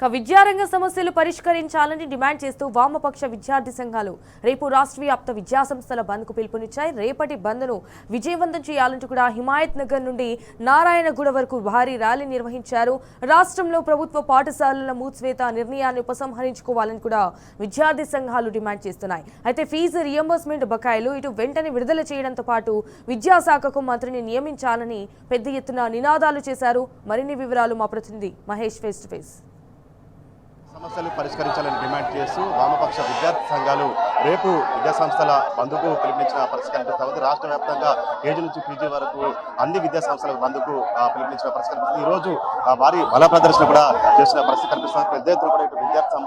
విద్యారంగ సమస్యలు పరిష్కరించాలని డిమాండ్ చేస్తూ వామపక్ష విద్యార్థి సంఘాలు రేపు రాష్ట్ర వ్యాప్త విద్యాసంస్థల బంద్కు పిలుపునిచ్చాయి. రేపటి బంద్ను విజయవంతం చేయాలంటూ కూడా హిమాయత్ నగర్ నుండి నారాయణగూడ వరకు భారీ ర్యాలీ నిర్వహించారు. రాష్ట్రంలో ప్రభుత్వ పాఠశాలల మూసివేత నిర్ణయాన్ని ఉపసంహరించుకోవాలని కూడా విద్యార్థి సంఘాలు డిమాండ్ చేస్తున్నాయి. అయితే ఫీజు రియంబర్స్మెంట్ బకాయిలు ఇటు వెంటనే విడుదల చేయడంతో పాటు విద్యాశాఖకు మంత్రిని నియమించాలని పెద్ద ఎత్తున నినాదాలు చేశారు. మరిన్ని వివరాలు మా ప్రతినిధి మహేష్ ఫేస్ టు ఫేస్. సమస్యలు పరిష్కరించాలని డిమాండ్ చేస్తూ వామపక్ష విద్యార్థి సంఘాలు రేపు విద్యాసంస్థల బంద్కు పిలుపునిచ్చిన పరిస్థితి కనిపిస్తుంది. రాష్ట్ర వ్యాప్తంగా కేజీ నుంచి పీజీ వరకు అన్ని విద్యాసంస్థలకు బంద్కు పిలుపునిచ్చిన పరిస్థితి కనిపిస్తుంది. ఈ రోజు భారీ బల ప్రదర్శన కూడా చేసిన పరిస్థితి కనిపిస్తుంది. పెద్ద ఎత్తున కూడా ఇటు విద్యార్థి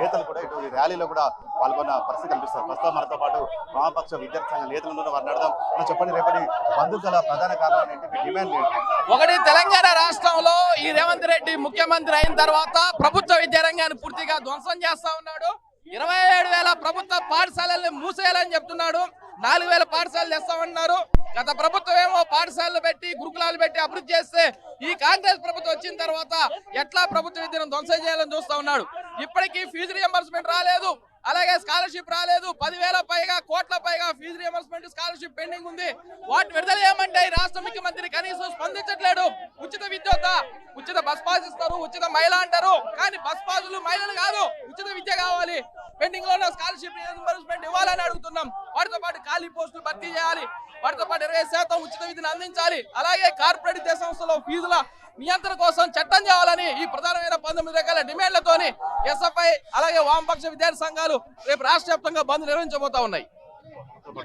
నేతలు కూడా ఇటు ఈ ర్యాలీలో కూడా పాల్గొన్న పరిస్థితి కనిపిస్తుంది. ప్రస్తుతం మనతో పాటు వామపక్ష విద్యార్థి సంఘ నేతలు ఉన్న వారిని అడదాం. చెప్పండి, రేపటి బంద్కు గల ప్రధాన కారణం ఏంటి, మీ డిమాండ్ ఏంటి? ఒకటి, తెలంగాణ రాష్ట్రంలో ఈ రేవంత్ రెడ్డి ముఖ్యమంత్రి అయిన తర్వాత ప్రభుత్వ విద్యారంగాన్ని పూర్తిగా ధ్వంసం చేస్తా ఉన్నాడు. 27,000 ప్రభుత్వ పాఠశాలల్ని మూసేయాలని చెప్తున్నాడు. 4,000 పాఠశాలలు తెస్తామన్నారు. గత ప్రభుత్వం ఏమో పాఠశాలలు పెట్టి గురుకులాలు పెట్టి అభివృద్ధి చేస్తే ఈ కాంగ్రెస్ ప్రభుత్వం వచ్చిన తర్వాత ఎట్లా ప్రభుత్వ విద్యను ధ్వంసం చేయాలని చూస్తా ఉన్నాడు. ఇప్పటికీ ఫీజు రియంబర్స్మెంట్ రాలేదు, అలాగే స్కాలర్షిప్ రాలేదు. 10,000 పైగా కోట్ల పైగా ఫీజు రియంబర్స్మెంట్ స్కాలర్షిప్ పెండింగ్ ఉంది. వాటిని విడుదల చేయమంటే ఈ రాష్ట్ర ముఖ్యమంత్రి కనీసం స్పందించట్లేడు. ఉచిత విద్య వద్దా, ఉచిత బస్ పాస్ ఇస్తారు, ఉచిత మహిళ అంటారు, కానీ బస్ పాసులు మహిళలు కాదు, ఉచిత విద్య కావాలి. పెండింగ్ లో ఉన్న స్కాలర్షిప్ రియంబర్స్మెంట్ ఇవ్వాలని అడుగుతున్నాం. వాటితో పాటు ఖాళీ పోస్టులు భర్తీ చేయాలి. వాటితో పాటు 20% ఉచిత విద్యను అందించాలి. అలాగే కార్పొరేట్ విద్యా సంస్థలో ఫీజుల నియంత్రణ కోసం చట్టం చేయాలని ఈ ప్రధానమైన 19 రకాల డిమాండ్లతోని ఎస్ఎఫ్ఐ అలాగే వామపక్ష విద్యార్థి సంఘాలు రేపు రాష్ట్ర వ్యాప్తంగా బంద్ నిర్వహించబోతా ఉన్నాయి.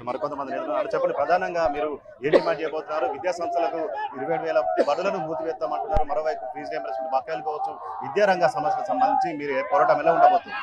మరికొంతమంది చెప్పండి, ప్రధానంగా మీరు ఏ డిమాండ్ చేయబోతున్నారు? విద్యా సంస్థలకు 27,000 బడులను మూసివేస్తామంటున్నారు. మరోవైపు ఫీజు రియంబర్స్మెంట్ బకాయిలు కావచ్చు, విద్యారంగ సమస్యలకు సంబంధించి మీరు పోరాటం ఎలా ఉండబోతుంది?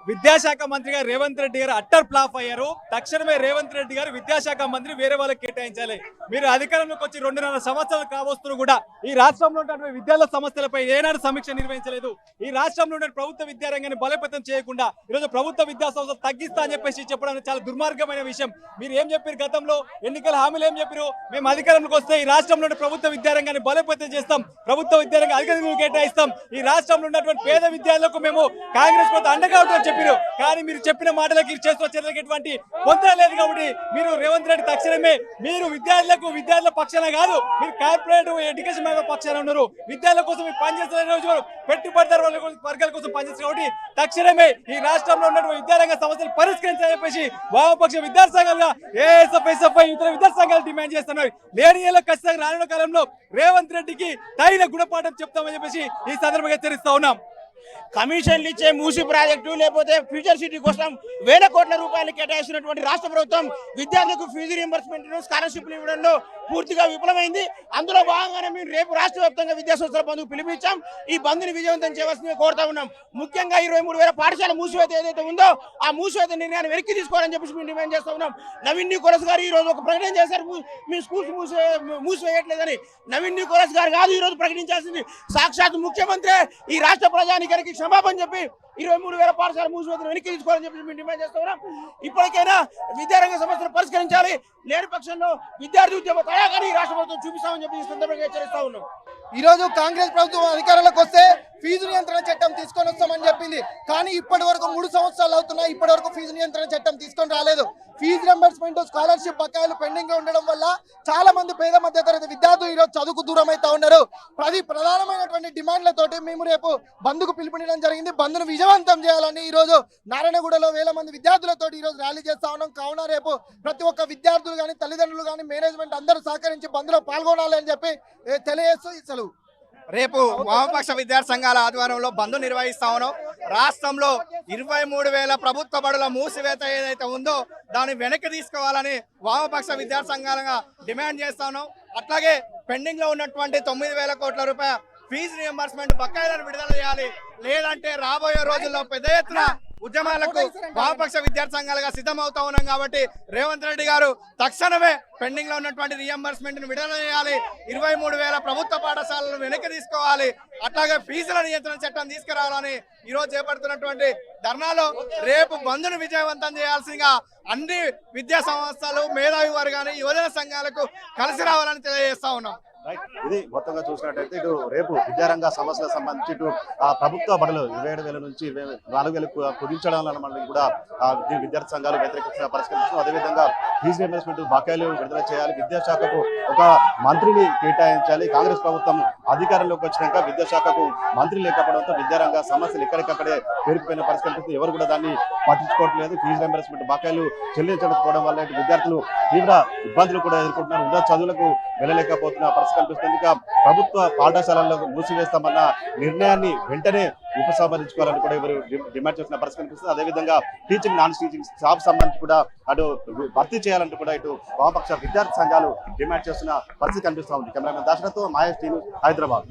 విద్యాశాఖ మంత్రిగా రేవంత్ రెడ్డి గారు అట్టర్ ఫ్లాప్ అయ్యారు. తక్షణమే రేవంత్ రెడ్డి గారు విద్యాశాఖ మంత్రి వేరే వాళ్ళకి కేటాయించాలి. మీరు అధికారంలోకి వచ్చి 2.5 సంవత్సరాలు కావస్తున్నా కూడా ఈ రాష్ట్రంలో ఉన్నటువంటి విద్యార్థుల సమస్యలపై ఏనాడు సమీక్ష నిర్వహించలేదు. ఈ రాష్ట్రంలో ఉన్న ప్రభుత్వ విద్యారంగాన్ని బలోపేతం చేయకుండా ఈరోజు ప్రభుత్వ విద్యా సంస్థలు తగ్గిస్తా అని చెప్పేసి చెప్పడం చాలా దుర్మార్గమైన విషయం. మీరు ఏం చెప్పారు గతంలో ఎన్నికల హామీలు ఏం చెప్పారు? మేము అధికారంలోకి వస్తే ఈ రాష్ట్రంలో ప్రభుత్వ విద్యారంగాన్ని బలోపేతం చేస్తాం, ప్రభుత్వ విద్యారంగం అధికారులు కేటాయిస్తాం, ఈ రాష్ట్రంలో ఉన్నటువంటి పేద విద్యార్థులకు మేము కాంగ్రెస్ ప్రభుత్వం అండగా ఉంటుందని చెప్పారు. కానీ మీరు చెప్పిన మాటలకి చేస్తున్న చర్యలకు ఎటువంటి పొందడం లేదు. కాబట్టి మీరు రేవంత్ రెడ్డి తక్షణమే మీరు విద్యార్థుల పక్షాన కాదు, మీరు కార్పొరేట్ ఎడ్యుకేషన్ పక్షాన ఉన్నారు. విద్యార్థుల కోసం మీరు పనిచేస్తున్న రోజు పెట్టుబడిదారు వర్గాల కోసం పనిచేస్తారు. కాబట్టి తక్షణమే ఈ రాష్ట్రంలో ఉన్నటువంటి విద్యారంగ సమస్యలు పరిష్కరించాలని చెప్పేసి వామపక్ష విద్యార్థి సంఘాలుగా ఏఎస్ఎఫ్ఐ ఇతర విద్యార్థి సంఘాలు డిమాండ్ చేస్తున్నారు. లేని ఖచ్చితంగా రానున్న కాలంలో రేవంత్ రెడ్డికి తగిన గుణపాఠం చెప్తామని చెప్పేసి ఈ సందర్భంగా హెచ్చరిస్తా ఉన్నాం. కమిషన్లు ఇచ్చే మూసి ప్రాజెక్టు లేకపోతే ఫ్యూచర్ సిటీ కోసం వేల కోట్ల రూపాయలు కేటాయిస్తున్నటువంటి రాష్ట్ర ప్రభుత్వం విద్యార్థులకు ఫీజు రియంబర్స్మెంట్ స్కాలర్షిప్లు ఇవ్వడంలో పూర్తిగా విఫలమైంది. అందులో భాగంగానే మేము రేపు రాష్ట్ర వ్యాప్తంగా విద్యాసంస్థల బంద్కు పిలిపించాం. ఈ బంద్ని విజయవంతం చేయవలసిందిగా కోరుతా ఉన్నాం. ముఖ్యంగా 23,000 పాఠశాల మూసివేత ఏదైతే ఉందో ఆ మూసివేత నిర్ణయాన్ని వెనక్కి తీసుకోవాలని చెప్పేసి మేము డిమాండ్ చేస్తా ఉన్నాం. నవీన్ నికోలస్ గారు ఈ రోజు ఒక ప్రకటన చేశారు, మీ స్కూల్స్ మూసివేయట్లేదని. నవీన్ నికోలస్ గారు కాదు ఈ రోజు ప్రకటించాల్సింది, సాక్షాత్ ముఖ్యమంత్రి ఈ రాష్ట్ర ప్రజానికానికి క్షమాపణ చెప్పి 23,000 పాఠశాల మూసివేతను వెనక్కి తీసుకోవాలని చెప్పి మేము డిమాండ్ చేస్తా ఉన్నాం. ఇప్పటికైనా విద్యారంగ సమస్యలు పరిష్కరించాలి. లేని పక్షంలో విద్యార్థి ఉద్యమ తయారీ రాష్ట్ర ప్రభుత్వం చూపిస్తామని చెప్పి ఈ సందర్భంగా హెచ్చరిస్తా ఉన్నాం. ఈ రోజు కాంగ్రెస్ ప్రభుత్వం అధికారంలోకి వస్తే ఫీజు నియంత్రణ చట్టం తీసుకొని వస్తామని చెప్పింది. కానీ ఇప్పటి వరకు 3 సంవత్సరాలు అవుతున్నాయి, ఇప్పటి వరకు ఫీజు నియంత్రణ చట్టం తీసుకొని రాలేదు. ఫీజు రియంబర్స్మెంట్ స్కాలర్షిప్ బకాయిలు పెండింగ్ గా ఉండడం వల్ల చాలా మంది పేద మధ్య తరగతి విద్యార్థులు ఈరోజు చదువుకు దూరం అవుతా ఉన్నారు. ప్రధానమైనటువంటి డిమాండ్లతోటి మేము రేపు బంద్కు పిలుపునివ్వడం జరిగింది. బంద్ను విజయవంతం చేయాలని ఈ రోజు నారాయణగూడలో వేల మంది విద్యార్థులతో ఈ రోజు ర్యాలీ చేస్తా ఉన్నాం. కావున రేపు ప్రతి ఒక్క విద్యార్థులు కానీ తల్లిదండ్రులు కానీ మేనేజ్మెంట్ అందరూ సహకరించి బంద్లో పాల్గొనాలి అని చెప్పి తెలియజేస్తూ ఈ సెలవు. రేపు వామపక్ష విద్యార్థి సంఘాల ఆధ్వర్యంలో బంద్ నిర్వహిస్తా ఉన్నాం. రాష్ట్రంలో 23,000 ప్రభుత్వ బడుల మూసివేత ఏదైతే ఉందో దాన్ని వెనక్కి తీసుకోవాలని వామపక్ష విద్యార్థి సంఘాలుగా డిమాండ్ చేస్తా ఉన్నాం. అట్లాగే పెండింగ్ లో ఉన్నటువంటి 9,000 కోట్ల రూపాయల ఫీజు రియంబర్స్మెంట్ బకాయిలను విడుదల చేయాలి. లేదంటే రాబోయే రోజుల్లో పెద్ద ఎత్తున ఉద్యమాలకు వామపక్ష విద్యార్థి సంఘాలుగా సిద్ధమవుతా ఉన్నాం. కాబట్టి రేవంత్ రెడ్డి గారు తక్షణమే పెండింగ్ లో ఉన్నటువంటి రియంబర్స్మెంట్ ను విడుదల చేయాలి. 23,000 ప్రభుత్వ పాఠశాలను వెనక్కి తీసుకోవాలి. అట్లాగే ఫీజుల నియంత్రణ చట్టం తీసుకురావాలని ఈ రోజు చేపడుతున్నటువంటి ధర్నాలో రేపు బంద్ను విజయవంతం చేయాల్సిందిగా అన్ని విద్యా సంస్థలు, మేధావి వర్గాన్ని, యువజన సంఘాలకు కలిసి రావాలని తెలియజేస్తా ఉన్నాం. ఇది మొత్తంగా చూసినట్టయితే ఇటు రేపు విద్యారంగ సమస్యలకు సంబంధించి ఇటు ప్రభుత్వ బడులు 27,000 నుంచి 24,000 కుదించడం మనం కూడా విద్యార్థి సంఘాలు వ్యతిరేకించిన పరిష్కరిస్తూ అదేవిధంగా ఫీజు రీయింబర్స్మెంట్ బకాయిలు విడుదల చేయాలి, విద్యాశాఖకు ఒక మంత్రిని కేటాయించాలి. కాంగ్రెస్ ప్రభుత్వం అధికారంలోకి వచ్చినాక విద్యాశాఖకు మంత్రి లేకపోవడంతో విద్యారంగ సమస్యలు ఎక్కడికక్కడే పేరుకుపోయిన పరిస్థితి, ఎవరు కూడా దాన్ని పట్టించుకోవట్లేదు. ఫీజు రీయింబర్స్మెంట్ బకాయిలు చెల్లించకపోవడం వల్ల విద్యార్థులు తీవ్ర ఇబ్బందులు కూడా ఎదుర్కొంటున్నారు, ఉన్నత చదువులకు వెళ్ళలేకపోతున్న పరిస్థితి కనిపిస్తుంది. ఇక ప్రభుత్వ పాఠశాలల్లో మూసివేస్తామన్న నిర్ణయాన్ని వెంటనే ఉపసంహరించుకోవాలని కూడా ఎవరు డిమాండ్ చేస్తున్న పరిస్థితి కనిపిస్తుంది. అదేవిధంగా టీచింగ్ నాన్ టీచింగ్ స్టాఫ్ సంబంధించి కూడా అటు భర్తీ చేయాలంటూ కూడా ఇటు వామపక్ష విద్యార్థి సంఘాలు డిమాండ్ చేస్తున్న పరిస్థితి కనిపిస్తా ఉంది. కెమెరామెన్ దాశరథ్తో మహేష్ టీను, హైదరాబాద్.